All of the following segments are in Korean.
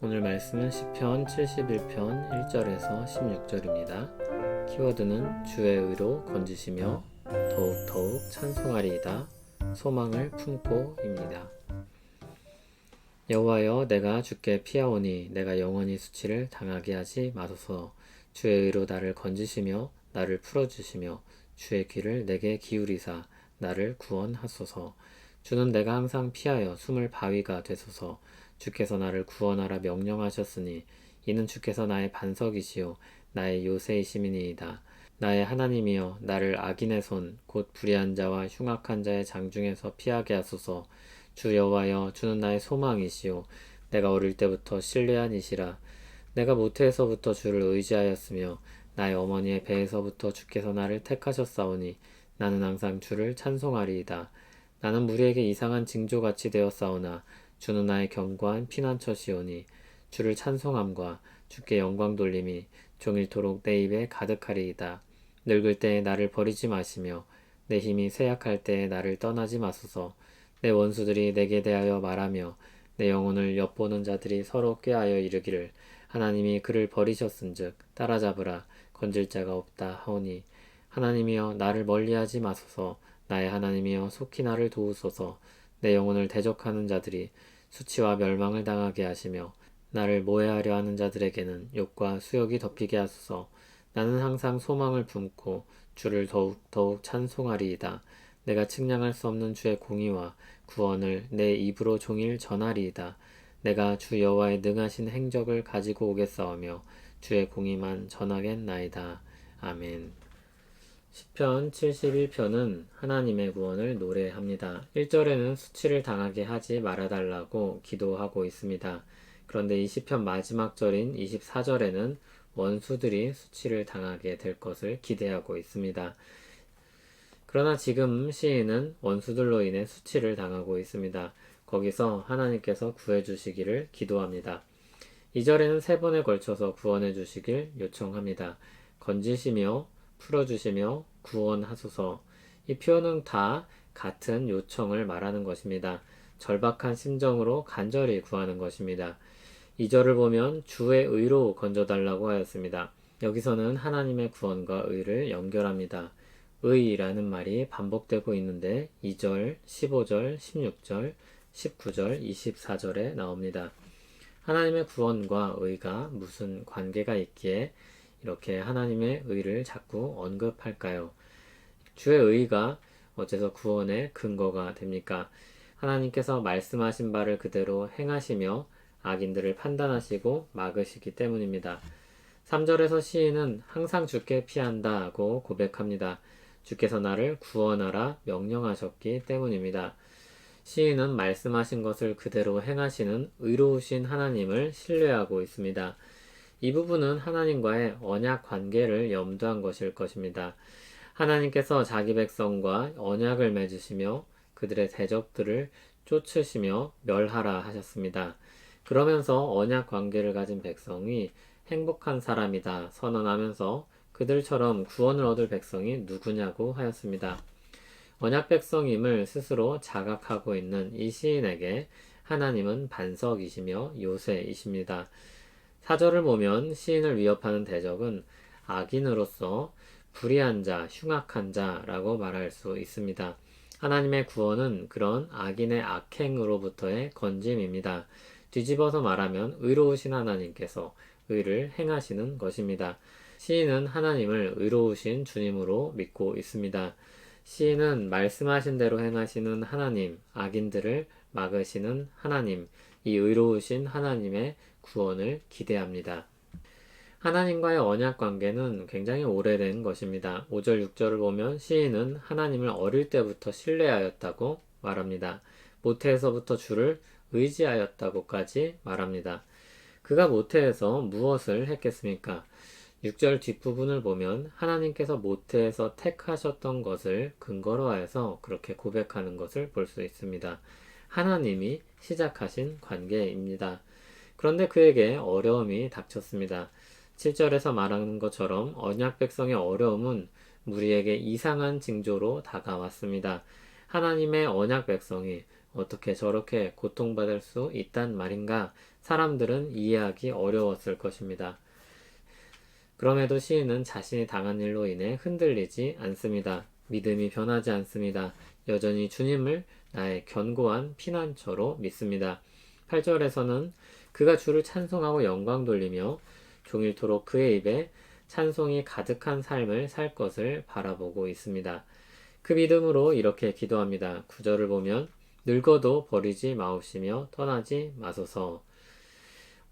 오늘 말씀은 시편 71편 1절에서 16절입니다. 키워드는 주의 의로 건지시며 더욱더욱 찬송하리이다. 소망을 품고입니다. 여호와여, 내가 주께 피하오니 내가 영원히 수치를 당하게 하지 마소서. 주의 의로 나를 건지시며 나를 풀어주시며 주의 귀를 내게 기울이사 나를 구원하소서. 주는 내가 항상 피하여 숨을 바위가 되소서. 주께서 나를 구원하라 명령하셨으니 이는 주께서 나의 반석이시요 나의 요새이심이니이다. 나의 하나님이여, 나를 악인의 손 곧 불의한 자와 흉악한 자의 장중에서 피하게 하소서. 주 여호와여, 주는 나의 소망이시요 내가 어릴 때부터 신뢰한 이시라. 내가 모태에서부터 주를 의지하였으며 나의 어머니의 배에서부터 주께서 나를 택하셨사오니 나는 항상 주를 찬송하리이다. 나는 무리에게 이상한 징조같이 되었사오나 주는 나의 견고한 피난처시오니 주를 찬송함과 주께 영광 돌림이 종일토록 내 입에 가득하리이다. 늙을 때에 나를 버리지 마시며 내 힘이 쇠약할 때에 나를 떠나지 마소서. 내 원수들이 내게 대하여 말하며 내 영혼을 엿보는 자들이 서로 꾀하여 이르기를 하나님이 그를 버리셨은즉 따라잡으라 건질 자가 없다 하오니 하나님이여, 나를 멀리하지 마소서. 나의 하나님이여, 속히 나를 도우소서. 내 영혼을 대적하는 자들이 수치와 멸망을 당하게 하시며 나를 모해하려 하는 자들에게는 욕과 수욕이 덮이게 하소서. 나는 항상 소망을 품고 주를 더욱 찬송하리이다. 내가 측량할 수 없는 주의 공의와 구원을 내 입으로 종일 전하리이다. 내가 주 여호와의 능하신 행적을 가지고 오겠사오며 주의 공의만 전하겠나이다. 아멘. 시편 71편은 하나님의 구원을 노래합니다. 1절에는 수치를 당하게 하지 말아달라고 기도하고 있습니다. 그런데 이 시편 마지막 절인 24절에는 원수들이 수치를 당하게 될 것을 기대하고 있습니다. 그러나 지금 시인은 원수들로 인해 수치를 당하고 있습니다. 거기서 하나님께서 구해주시기를 기도합니다. 2절에는 3번에 걸쳐서 구원해 주시길 요청합니다. 건지시며 풀어주시며 구원하소서. 이 표현은 다 같은 요청을 말하는 것입니다. 절박한 심정으로 간절히 구하는 것입니다. 2절을 보면 주의 의로 건져달라고 하였습니다. 여기서는 하나님의 구원과 의를 연결합니다. 의라는 말이 반복되고 있는데 2절, 15절, 16절, 19절, 24절에 나옵니다. 하나님의 구원과 의가 무슨 관계가 있기에 이렇게 하나님의 의를 자꾸 언급할까요? 주의 의가 어째서 구원의 근거가 됩니까? 하나님께서 말씀하신 바를 그대로 행하시며 악인들을 판단하시고 막으시기 때문입니다. 3절에서 시인은 항상 주께 피한다고 고백합니다. 주께서 나를 구원하라 명령하셨기 때문입니다. 시인은 말씀하신 것을 그대로 행하시는 의로우신 하나님을 신뢰하고 있습니다. 이 부분은 하나님과의 언약 관계를 염두한 것일 것입니다. 하나님께서 자기 백성과 언약을 맺으시며 그들의 대적들을 쫓으시며 멸하라 하셨습니다. 그러면서 언약 관계를 가진 백성이 행복한 사람이다 선언하면서 그들처럼 구원을 얻을 백성이 누구냐고 하였습니다. 언약 백성임을 스스로 자각하고 있는 이 시인에게 하나님은 반석이시며 요새이십니다. 4절을 보면 시인을 위협하는 대적은 악인으로서 불의한 자, 흉악한 자라고 말할 수 있습니다. 하나님의 구원은 그런 악인의 악행으로부터의 건짐입니다. 뒤집어서 말하면 의로우신 하나님께서 의를 행하시는 것입니다. 시인은 하나님을 의로우신 주님으로 믿고 있습니다. 시인은 말씀하신 대로 행하시는 하나님, 악인들을 막으시는 하나님, 이 의로우신 하나님의 구원을 기대합니다. 하나님과의 언약 관계는 굉장히 오래된 것입니다. 5절, 6절을 보면 시인은 하나님을 어릴 때부터 신뢰하였다고 말합니다. 모태에서부터 주를 의지하였다고까지 말합니다. 그가 모태에서 무엇을 했겠습니까? 6절 뒷부분을 보면 하나님께서 모태에서 택하셨던 것을 근거로 하여서 그렇게 고백하는 것을 볼 수 있습니다. 하나님이 시작하신 관계입니다. 그런데 그에게 어려움이 닥쳤습니다. 7절에서 말하는 것처럼 언약 백성의 어려움은 무리에게 이상한 징조로 다가왔습니다. 하나님의 언약 백성이 어떻게 저렇게 고통받을 수 있단 말인가 사람들은 이해하기 어려웠을 것입니다. 그럼에도 시인은 자신이 당한 일로 인해 흔들리지 않습니다. 믿음이 변하지 않습니다. 여전히 주님을 나의 견고한 피난처로 믿습니다. 8절에서는 그가 주를 찬송하고 영광 돌리며 종일토록 그의 입에 찬송이 가득한 삶을 살 것을 바라보고 있습니다. 그 믿음으로 이렇게 기도합니다. 9절을 보면 늙어도 버리지 마옵시며 떠나지 마소서.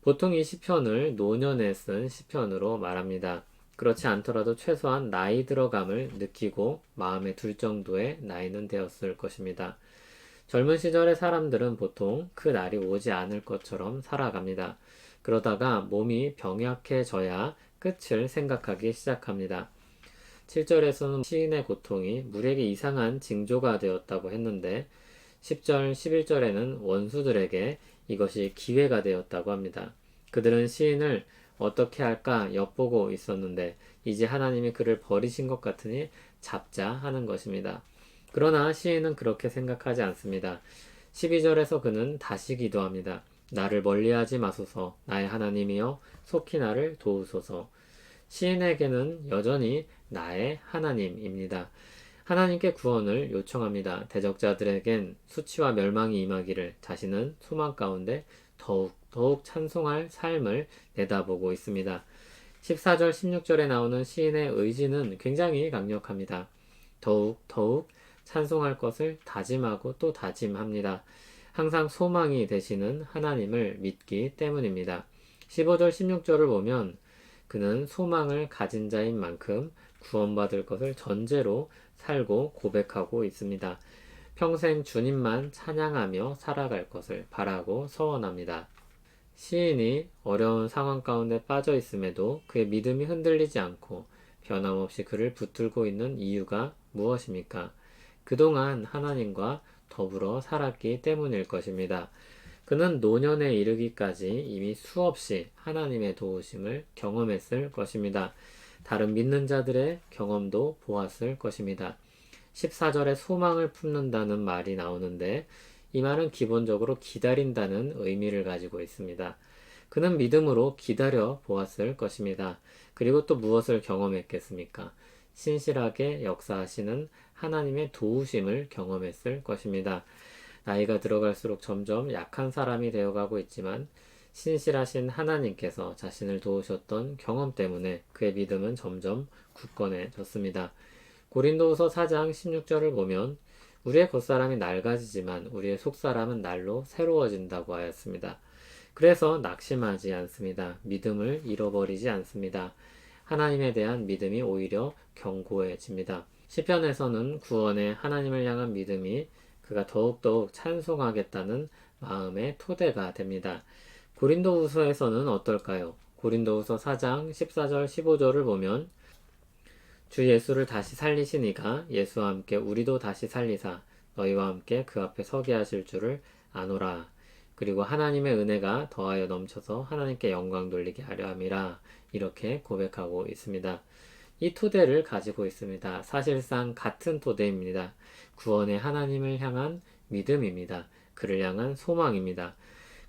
보통 이 시편을 노년에 쓴 시편으로 말합니다. 그렇지 않더라도 최소한 나이 들어감을 느끼고 마음에 들 정도의 나이는 되었을 것입니다. 젊은 시절의 사람들은 보통 그 날이 오지 않을 것처럼 살아갑니다. 그러다가 몸이 병약해져야 끝을 생각하기 시작합니다. 7절에서는 시인의 고통이 물에게 이상한 징조가 되었다고 했는데 10절, 11절에는 원수들에게 이것이 기회가 되었다고 합니다. 그들은 시인을 어떻게 할까 엿보고 있었는데 이제 하나님이 그를 버리신 것 같으니 잡자 하는 것입니다. 그러나 시인은 그렇게 생각하지 않습니다. 12절에서 그는 다시 기도합니다. 나를 멀리하지 마소서, 나의 하나님이여 속히 나를 도우소서. 시인에게는 여전히 나의 하나님입니다. 하나님께 구원을 요청합니다. 대적자들에겐 수치와 멸망이 임하기를 자신은 소망 가운데 더욱 찬송할 삶을 내다보고 있습니다. 14절, 16절에 나오는 시인의 의지는 굉장히 강력합니다. 더욱 찬송할 것을 다짐하고 또 다짐합니다. 항상 소망이 되시는 하나님을 믿기 때문입니다. 15절, 16절을 보면 그는 소망을 가진 자인 만큼 구원받을 것을 전제로 살고 고백하고 있습니다. 평생 주님만 찬양하며 살아갈 것을 바라고 서원합니다. 시인이 어려운 상황 가운데 빠져 있음에도 그의 믿음이 흔들리지 않고 변함없이 그를 붙들고 있는 이유가 무엇입니까? 그동안 하나님과 더불어 살았기 때문일 것입니다. 그는 노년에 이르기까지 이미 수없이 하나님의 도우심을 경험했을 것입니다. 다른 믿는 자들의 경험도 보았을 것입니다. 14절에 소망을 품는다는 말이 나오는데 이 말은 기본적으로 기다린다는 의미를 가지고 있습니다. 그는 믿음으로 기다려 보았을 것입니다. 그리고 또 무엇을 경험했겠습니까? 신실하게 역사하시는 하나님의 도우심을 경험했을 것입니다. 나이가 들어갈수록 점점 약한 사람이 되어가고 있지만 신실하신 하나님께서 자신을 도우셨던 경험 때문에 그의 믿음은 점점 굳건해졌습니다. 고린도후서 4장 16절을 보면 우리의 겉사람이 낡아지지만 우리의 속사람은 날로 새로워진다고 하였습니다. 그래서 낙심하지 않습니다. 믿음을 잃어버리지 않습니다. 하나님에 대한 믿음이 오히려 견고해집니다. 시편에서는 구원의 하나님을 향한 믿음이 그가 더욱더욱 찬송하겠다는 마음의 토대가 됩니다. 고린도후서에서는 어떨까요? 고린도후서 4장 14절 15절을 보면 주 예수를 다시 살리신 이가 예수와 함께 우리도 다시 살리사 너희와 함께 그 앞에 서게 하실 줄을 아노라. 그리고 하나님의 은혜가 더하여 넘쳐서 하나님께 영광 돌리게 하려 함이라. 이렇게 고백하고 있습니다. 이 토대를 가지고 있습니다. 사실상 같은 토대입니다. 구원의 하나님을 향한 믿음입니다. 그를 향한 소망입니다.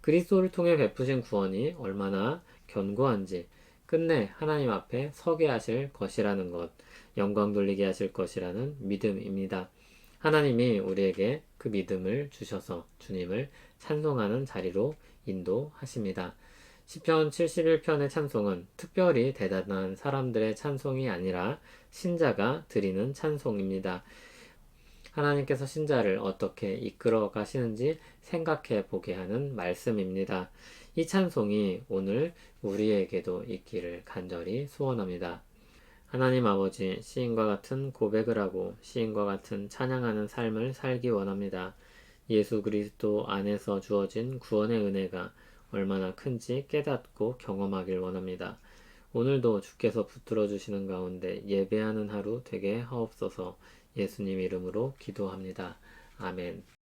그리스도를 통해 베푸신 구원이 얼마나 견고한지 끝내 하나님 앞에 서게 하실 것이라는 것, 영광 돌리게 하실 것이라는 믿음입니다. 하나님이 우리에게 그 믿음을 주셔서 주님을 찬송하는 자리로 인도하십니다. 시편 71편의 찬송은 특별히 대단한 사람들의 찬송이 아니라 신자가 드리는 찬송입니다. 하나님께서 신자를 어떻게 이끌어 가시는지 생각해 보게 하는 말씀입니다. 이 찬송이 오늘 우리에게도 있기를 간절히 소원합니다. 하나님 아버지, 시인과 같은 고백을 하고 시인과 같은 찬양하는 삶을 살기 원합니다. 예수 그리스도 안에서 주어진 구원의 은혜가 얼마나 큰지 깨닫고 경험하길 원합니다. 오늘도 주께서 붙들어 주시는 가운데 예배하는 하루 되게 하옵소서. 예수님 이름으로 기도합니다. 아멘.